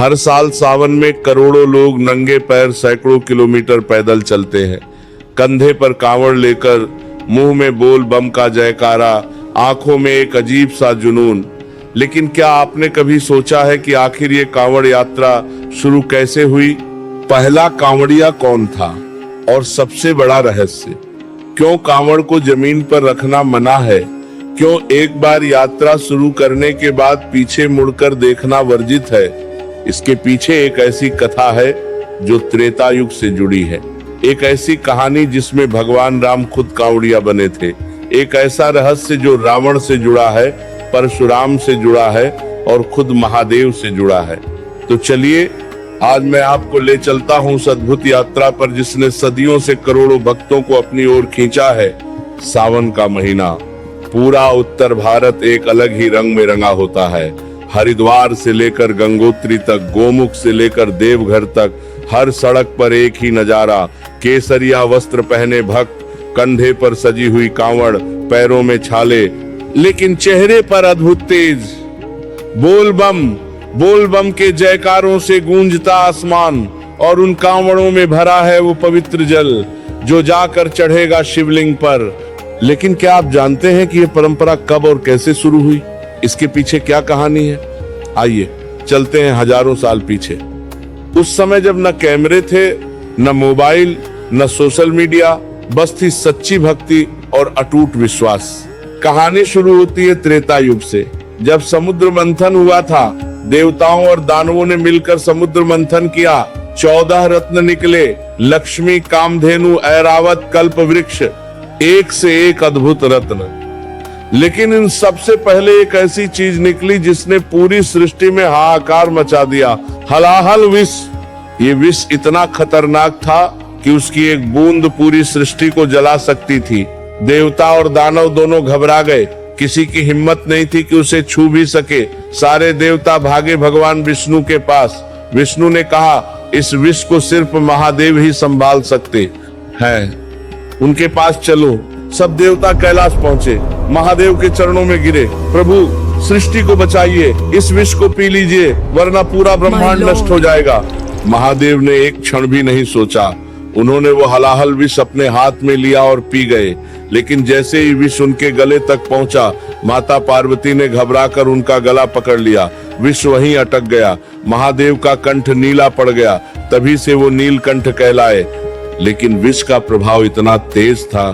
हर साल सावन में करोड़ों लोग नंगे पैर सैकड़ों किलोमीटर पैदल चलते हैं, कंधे पर कांवड़ लेकर, मुंह में बोल बम का जयकारा, आंखों में एक अजीब सा जुनून। लेकिन क्या आपने कभी सोचा है कि आखिर ये कांवड़ यात्रा शुरू कैसे हुई? पहला कांवड़िया कौन था? और सबसे बड़ा रहस्य, क्यों कांवड़ को जमीन पर रखना मना है? क्यों एक बार यात्रा शुरू करने के बाद पीछे मुड़कर देखना वर्जित है? इसके पीछे एक ऐसी कथा है जो त्रेता युग से जुड़ी है, एक ऐसी कहानी जिसमें भगवान राम खुद कांवड़िया बने थे, एक ऐसा रहस्य जो रावण से जुड़ा है, परशुराम से जुड़ा है और खुद महादेव से जुड़ा है। तो चलिए आज मैं आपको ले चलता हूँ उस अद्भुत यात्रा पर जिसने सदियों से करोड़ों भक्तों को अपनी ओर खींचा है। सावन का महीना, पूरा उत्तर भारत एक अलग ही रंग में रंगा होता है। हरिद्वार से लेकर गंगोत्री तक, गोमुख से लेकर देवघर तक, हर सड़क पर एक ही नजारा, केसरिया वस्त्र पहने भक्त, कंधे पर सजी हुई कांवड़, पैरों में छाले, लेकिन चेहरे पर अद्भुत तेज। बोल बम के जयकारों से गूंजता आसमान, और उन कांवड़ों में भरा है वो पवित्र जल जो जाकर चढ़ेगा शिवलिंग पर। लेकिन क्या आप जानते हैं कि ये परंपरा कब और कैसे शुरू हुई? इसके पीछे क्या कहानी है? आइए चलते हैं हजारों साल पीछे। उस समय जब न कैमरे थे, न मोबाइल, न सोशल मीडिया, बस थी सच्ची भक्ति और अटूट विश्वास। कहानी शुरू होती है त्रेता युग से, जब समुद्र मंथन हुआ था। देवताओं और दानवों ने मिलकर समुद्र मंथन किया। 14 रत्न निकले, लक्ष्मी, कामधेनु, ऐरावत, कल्प वृक्ष, एक से एक अद्भुत रत्न। लेकिन इन सबसे पहले एक ऐसी चीज निकली जिसने पूरी सृष्टि में हाहाकार मचा दिया। हलाहल विष। ये विष इतना खतरनाक था कि उसकी एक बूंद पूरी सृष्टि को जला सकती थी। देवता और दानव दोनों घबरा गए, किसी की हिम्मत नहीं थी कि उसे छू भी सके। सारे देवता भागे भगवान विष्णु के पास। विष्णु ने कहा, इस विष को सिर्फ महादेव ही संभाल सकते हैं, उनके पास चलो। सब देवता कैलाश पहुंचे, महादेव के चरणों में गिरे। प्रभु, सृष्टि को बचाइए, इस विष को पी लीजिए वरना पूरा ब्रह्मांड नष्ट हो जाएगा। महादेव ने एक क्षण भी नहीं सोचा, उन्होंने वो हलाहल विष अपने हाथ में लिया और पी गए। लेकिन जैसे ही विष उनके गले तक पहुंचा, माता पार्वती ने घबराकर उनका गला पकड़ लिया। विष वहीं अटक गया। महादेव का कंठ नीला पड़ गया, तभी से वो नीलकंठ कहलाए। लेकिन विष का प्रभाव इतना तेज था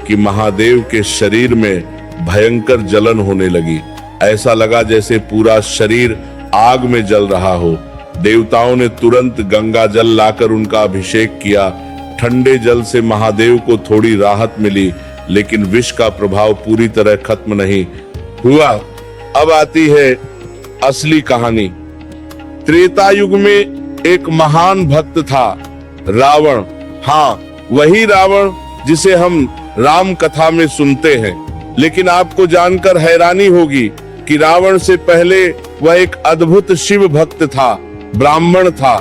कि महादेव के शरीर में भयंकर जलन होने लगी। ऐसा लगा जैसे पूरा शरीर आग में जल रहा हो। देवताओं ने तुरंत गंगा जल लाकर उनका अभिषेक किया। ठंडे जल से महादेव को थोड़ी राहत मिली, लेकिन विष का प्रभाव पूरी तरह खत्म नहीं हुआ। अब आती है असली कहानी। त्रेता युग में एक महान भक्त था, रावण। हाँ, वही रावण जिसे हम राम कथा में सुनते हैं। लेकिन आपको जानकर हैरानी होगी कि रावण से पहले वह एक अद्भुत शिव भक्त था, ब्राह्मण था,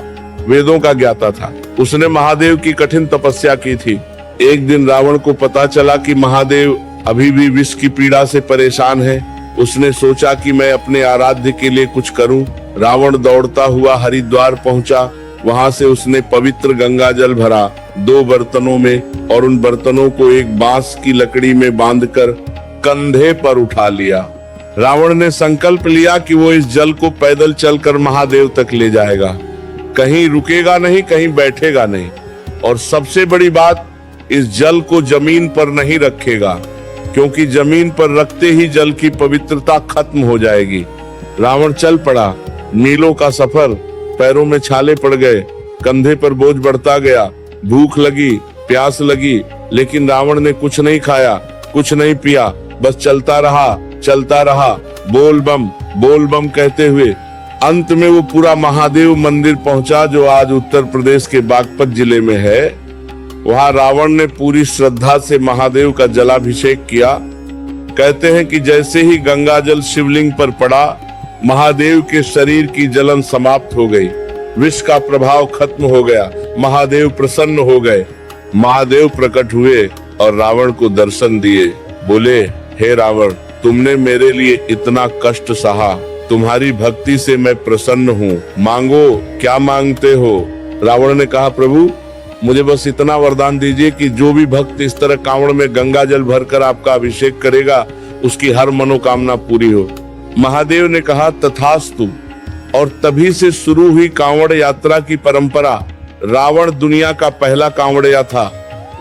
वेदों का ज्ञाता था। उसने महादेव की कठिन तपस्या की थी। एक दिन रावण को पता चला कि महादेव अभी भी विष की पीड़ा से परेशान है। उसने सोचा कि मैं अपने आराध्य के लिए कुछ करूं। रावण दौड़ता हुआ हरिद्वार पहुंचा। वहां से उसने पवित्र गंगा जल भरा 2 बर्तनों में और उन बर्तनों को एक बांस की लकड़ी में बांधकर कंधे पर उठा लिया। रावण ने संकल्प लिया कि वो इस जल को पैदल चलकर महादेव तक ले जाएगा, कहीं रुकेगा नहीं, कहीं बैठेगा नहीं, और सबसे बड़ी बात, इस जल को जमीन पर नहीं रखेगा, क्योंकि जमीन पर रखते ही जल की पवित्रता खत्म हो जाएगी। रावण चल पड़ा। मीलों का सफर, पैरों में छाले पड़ गए, कंधे पर बोझ बढ़ता गया। भूख लगी, प्यास लगी, लेकिन रावण ने कुछ नहीं खाया, कुछ नहीं पिया, बस चलता रहा, बोल बम कहते हुए। अंत में वो पूरा महादेव मंदिर पहुंचा, जो आज उत्तर प्रदेश के बागपत जिले में है। वहां रावण ने पूरी श्रद्धा से महादेव का जलाभिषेक किया। कहते हैं कि जैसे ही गंगा जल शिवलिंग पर पड़ा, महादेव के शरीर की जलन समाप्त हो गई, विष का प्रभाव खत्म हो गया, महादेव प्रसन्न हो गए। महादेव प्रकट हुए और रावण को दर्शन दिए। बोले, हे रावण, तुमने मेरे लिए इतना कष्ट सहा, तुम्हारी भक्ति से मैं प्रसन्न हूँ, मांगो क्या मांगते हो। रावण ने कहा, प्रभु मुझे बस इतना वरदान दीजिए कि जो भी भक्त इस तरह कांवड़ में गंगा जल भरकर आपका अभिषेक करेगा उसकी हर मनोकामना पूरी हो। महादेव ने कहा, तथास्तु। और तभी से शुरू हुई कांवड़ यात्रा की परंपरा। रावण दुनिया का पहला कांवड़िया था,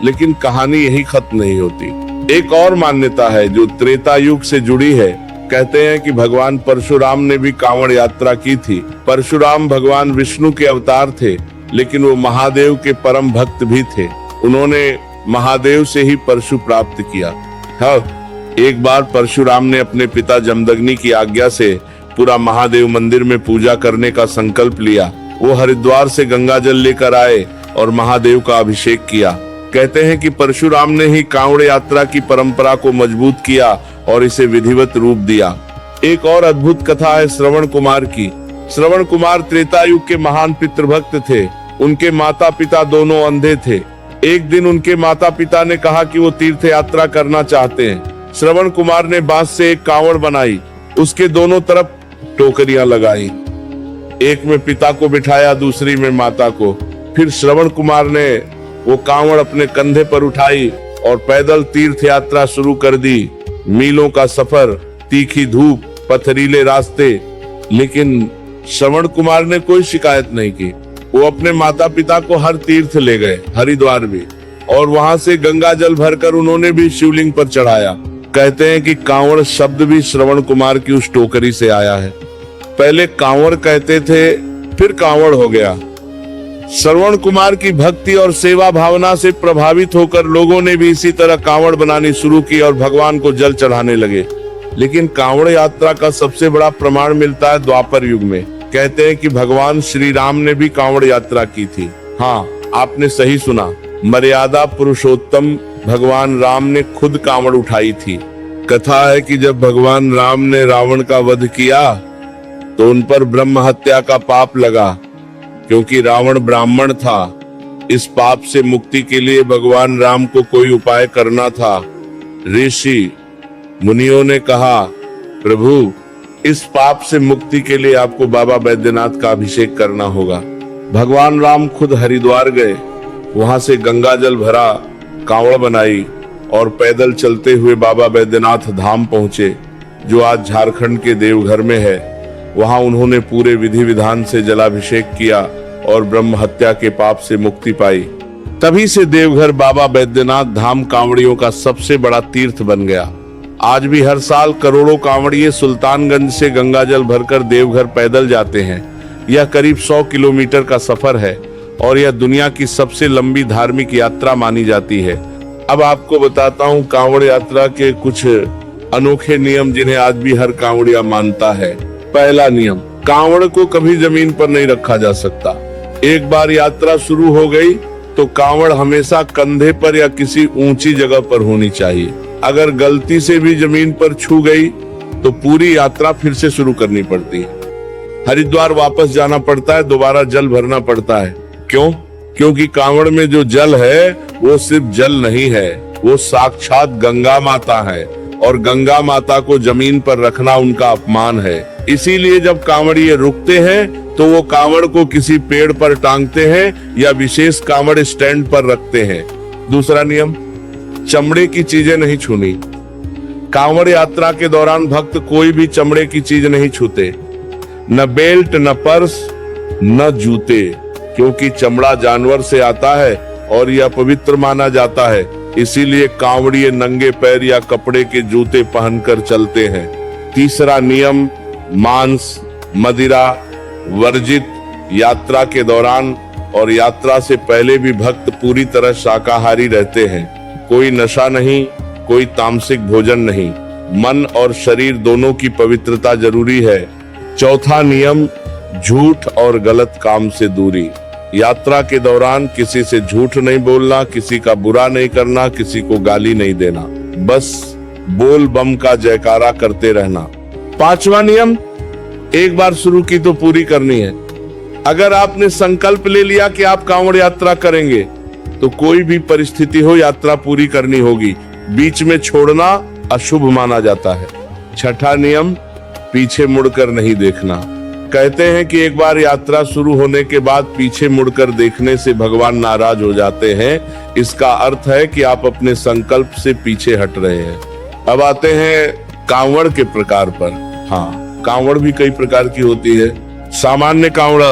लेकिन कहानी यही खत्म नहीं होती। एक और मान्यता है जो त्रेता युग से जुड़ी है। कहते हैं कि भगवान परशुराम ने भी कांवड़ यात्रा की थी। परशुराम भगवान विष्णु के अवतार थे, लेकिन वो महादेव के परम भक्त भी थे। उन्होंने महादेव से ही परशु प्राप्त किया। हाँ, एक बार परशुराम ने अपने पिता जमदग्नि की आज्ञा से पूरा महादेव मंदिर में पूजा करने का संकल्प लिया। वो हरिद्वार से गंगा जल लेकर आए और महादेव का अभिषेक किया। कहते हैं कि परशुराम ने ही कांवड़ यात्रा की परंपरा को मजबूत किया और इसे विधिवत रूप दिया। एक और अद्भुत कथा है श्रवण कुमार की। श्रवण कुमार त्रेता युग के महान पितृभक्त थे। उनके माता पिता दोनों अंधे थे। एक दिन उनके माता पिता ने कहा कि वो तीर्थ यात्रा करना चाहते हैं। श्रवण कुमार ने बांस से एक कांवड़ बनाई, उसके दोनों तरफ टोकरियां लगाई। एक में पिता को बिठाया, दूसरी में माता को। फिर श्रवण कुमार ने वो कांवड़ अपने कंधे पर उठाई और पैदल तीर्थ यात्रा शुरू कर दी। मीलों का सफर, तीखी धूप, पथरीले रास्ते, लेकिन श्रवण कुमार ने कोई शिकायत नहीं की। वो अपने माता पिता को हर तीर्थ ले गए, हरिद्वार भी, और वहां से गंगा जल भरकर उन्होंने भी शिवलिंग पर चढ़ाया। कहते हैं कि कांवड़ शब्द भी श्रवण कुमार की उस टोकरी से आया है। पहले कांवड़ कहते थे, फिर कांवड़ हो गया। श्रवण कुमार की भक्ति और सेवा भावना से प्रभावित होकर लोगों ने भी इसी तरह कांवड़ बनानी शुरू की और भगवान को जल चढ़ाने लगे। लेकिन कांवड़ यात्रा का सबसे बड़ा प्रमाण मिलता है द्वापर युग में। कहते हैं कि भगवान श्री राम ने भी कांवड़ यात्रा की थी। हाँ, आपने सही सुना, मर्यादा पुरुषोत्तम भगवान राम ने खुद कांवड़ उठाई थी। कथा है कि जब भगवान राम ने रावण का वध किया तो उन पर ब्रह्म हत्या का पाप लगा, क्योंकि रावण ब्राह्मण था। इस पाप से मुक्ति के लिए भगवान राम को कोई उपाय करना था। ऋषि मुनियों ने कहा, प्रभु इस पाप से मुक्ति के लिए आपको बाबा बैद्यनाथ का अभिषेक करना होगा। भगवान राम खुद हरिद्वार गए, वहां से गंगा जल भरा, कांवड़ बनाई और पैदल चलते हुए बाबा बैद्यनाथ धाम पहुंचे, जो आज झारखंड के देवघर में है। वहां उन्होंने पूरे विधि विधान से जलाभिषेक किया और ब्रह्म हत्या के पाप से मुक्ति पाई। तभी से देवघर बाबा बैद्यनाथ धाम कांवड़ियों का सबसे बड़ा तीर्थ बन गया। आज भी हर साल करोड़ों कांवड़िए सुल्तानगंज से गंगा जल भरकर देवघर पैदल जाते हैं। यह करीब 100 किलोमीटर का सफर है और यह दुनिया की सबसे लंबी धार्मिक यात्रा मानी जाती है। अब आपको बताता हूँ कांवड़ यात्रा के कुछ अनोखे नियम जिन्हें आज भी हर कांवड़िया मानता है। पहला नियम, कांवड़ को कभी जमीन पर नहीं रखा जा सकता। एक बार यात्रा शुरू हो गई तो कांवड़ हमेशा कंधे पर या किसी ऊंची जगह पर होनी चाहिए। अगर गलती से भी जमीन पर छू गई तो पूरी यात्रा फिर से शुरू करनी पड़ती है। हरिद्वार वापस जाना पड़ता है, दोबारा जल भरना पड़ता है। क्यों? क्योंकि कांवड़ में जो जल है वो सिर्फ जल नहीं है, वो साक्षात गंगा माता है और गंगा माता को जमीन पर रखना उनका अपमान है। इसीलिए जब कांवड़िए रुकते हैं तो वो कांवड़ को किसी पेड़ पर टांगते हैं या विशेष कांवड़ स्टैंड पर रखते हैं। दूसरा नियम, चमड़े की चीजें नहीं छूनी। कांवड़ यात्रा के दौरान भक्त कोई भी चमड़े की चीज नहीं छूते, न बेल्ट, न पर्स, न जूते, क्योंकि चमड़ा जानवर से आता है और यह पवित्र माना जाता है। इसीलिए कांवड़िए नंगे पैर या कपड़े के जूते पहनकर चलते हैं। तीसरा नियम, मांस मदिरा वर्जित। यात्रा के दौरान और यात्रा से पहले भी भक्त पूरी तरह शाकाहारी रहते हैं। कोई नशा नहीं, कोई तामसिक भोजन नहीं। मन और शरीर दोनों की पवित्रता जरूरी है। चौथा नियम, झूठ और गलत काम से दूरी। यात्रा के दौरान किसी से झूठ नहीं बोलना, किसी का बुरा नहीं करना, किसी को गाली नहीं देना, बस बोल बम का जयकारा करते रहना। पांचवा नियम, एक बार शुरू की तो पूरी करनी है। अगर आपने संकल्प ले लिया कि आप कांवड़ यात्रा करेंगे तो कोई भी परिस्थिति हो यात्रा पूरी करनी होगी। बीच में छोड़ना अशुभ माना जाता है। छठा नियम, पीछे मुड़कर नहीं देखना। कहते हैं कि एक बार यात्रा शुरू होने के बाद पीछे मुड़कर देखने से भगवान नाराज हो जाते हैं। इसका अर्थ है कि आप अपने संकल्प से पीछे हट रहे हैं। अब आते हैं कांवड़ के प्रकार पर। हाँ, कांवड़ भी कई प्रकार की होती है। सामान्य कांवड़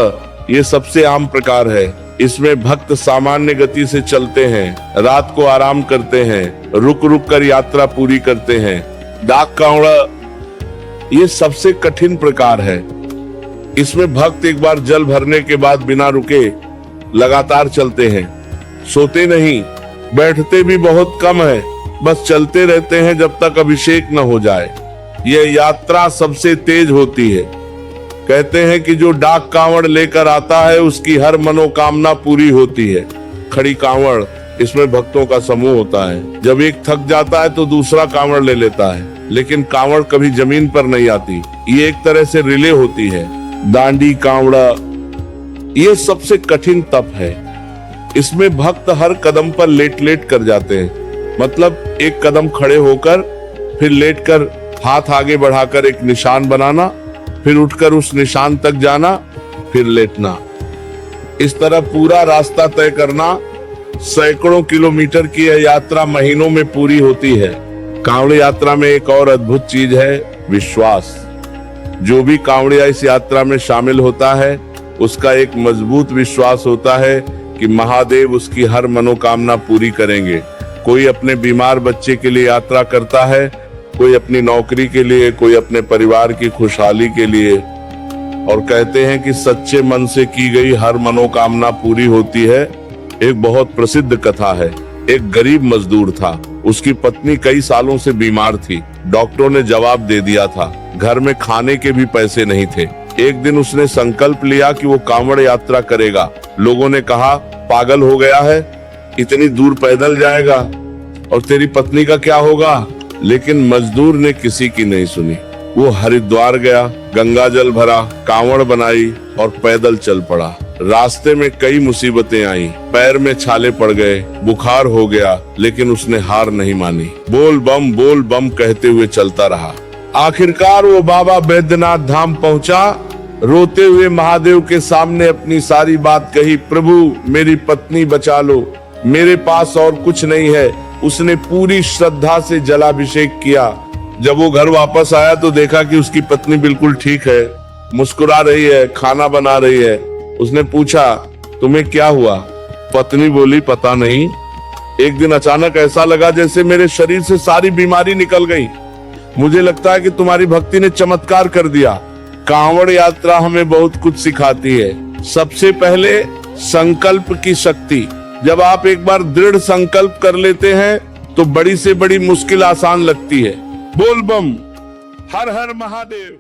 ये सबसे आम प्रकार है। इसमें भक्त सामान्य गति से चलते हैं, रात को आराम करते हैं, रुक रुक कर यात्रा पूरी करते हैं। डाक कांवड़ ये सबसे कठिन प्रकार है। इसमें भक्त एक बार जल भरने के बाद बिना रुके लगातार चलते हैं, सोते नहीं, बैठते भी बहुत कम है, बस चलते रहते हैं जब तक अभिषेक न हो जाए। यह यात्रा सबसे तेज होती है। कहते हैं कि जो डाक कांवड़ लेकर आता है उसकी हर मनोकामना पूरी होती है। खड़ी कांवड़, इसमें भक्तों का समूह होता है। जब एक थक जाता है तो दूसरा कांवड़ ले लेता है, लेकिन कांवड़ कभी जमीन पर नहीं आती। ये एक तरह से रिले होती है। दांडी कांवड़ा ये सबसे कठिन तप है। इसमें भक्त हर कदम पर लेट लेट कर जाते हैं। मतलब एक कदम खड़े होकर, फिर लेटकर हाथ आगे बढ़ाकर एक निशान बनाना, फिर उठकर उस निशान तक जाना, फिर लेटना। इस तरह पूरा रास्ता तय करना। सैकड़ों किलोमीटर की यह यात्रा महीनों में पूरी होती है। कांवड़ यात्रा में एक और अद्भुत चीज है, विश्वास। जो भी कांवड़िया इस यात्रा में शामिल होता है उसका एक मजबूत विश्वास होता है कि महादेव उसकी हर मनोकामना पूरी करेंगे। कोई अपने बीमार बच्चे के लिए यात्रा करता है, कोई अपनी नौकरी के लिए, कोई अपने परिवार की खुशहाली के लिए। और कहते हैं कि सच्चे मन से की गई हर मनोकामना पूरी होती है। एक बहुत प्रसिद्ध कथा है। एक गरीब मजदूर था, उसकी पत्नी कई सालों से बीमार थी। डॉक्टरों ने जवाब दे दिया था, घर में खाने के भी पैसे नहीं थे। एक दिन उसने संकल्प लिया कि वो कांवड़ यात्रा करेगा। लोगों ने कहा, पागल हो गया है, इतनी दूर पैदल जाएगा, और तेरी पत्नी का क्या होगा? लेकिन मजदूर ने किसी की नहीं सुनी। वो हरिद्वार गया, गंगा जल भरा, कांवड़ बनाई और पैदल चल पड़ा। रास्ते में कई मुसीबतें आई, पैर में छाले पड़ गए, बुखार हो गया, लेकिन उसने हार नहीं मानी। बोल बम कहते हुए चलता रहा। आखिरकार वो बाबा बैद्यनाथ धाम पहुंचा। रोते हुए महादेव के सामने अपनी सारी बात कही, प्रभु मेरी पत्नी बचा लो, मेरे पास और कुछ नहीं है। उसने पूरी श्रद्धा से जलाभिषेक किया। जब वो घर वापस आया तो देखा कि उसकी पत्नी बिल्कुल ठीक है, मुस्कुरा रही है, खाना बना रही है। उसने पूछा, तुम्हें क्या हुआ? पत्नी बोली, पता नहीं, एक दिन अचानक ऐसा लगा जैसे मेरे शरीर से सारी बीमारी निकल गई। मुझे लगता है कि तुम्हारी भक्ति ने चमत्कार कर दिया। कांवड़ यात्रा हमें बहुत कुछ सिखाती है। सबसे पहले संकल्प की शक्ति। जब आप एक बार दृढ़ संकल्प कर लेते हैं तो बड़ी से बड़ी मुश्किल आसान लगती है। बोल बम, हर हर महादेव।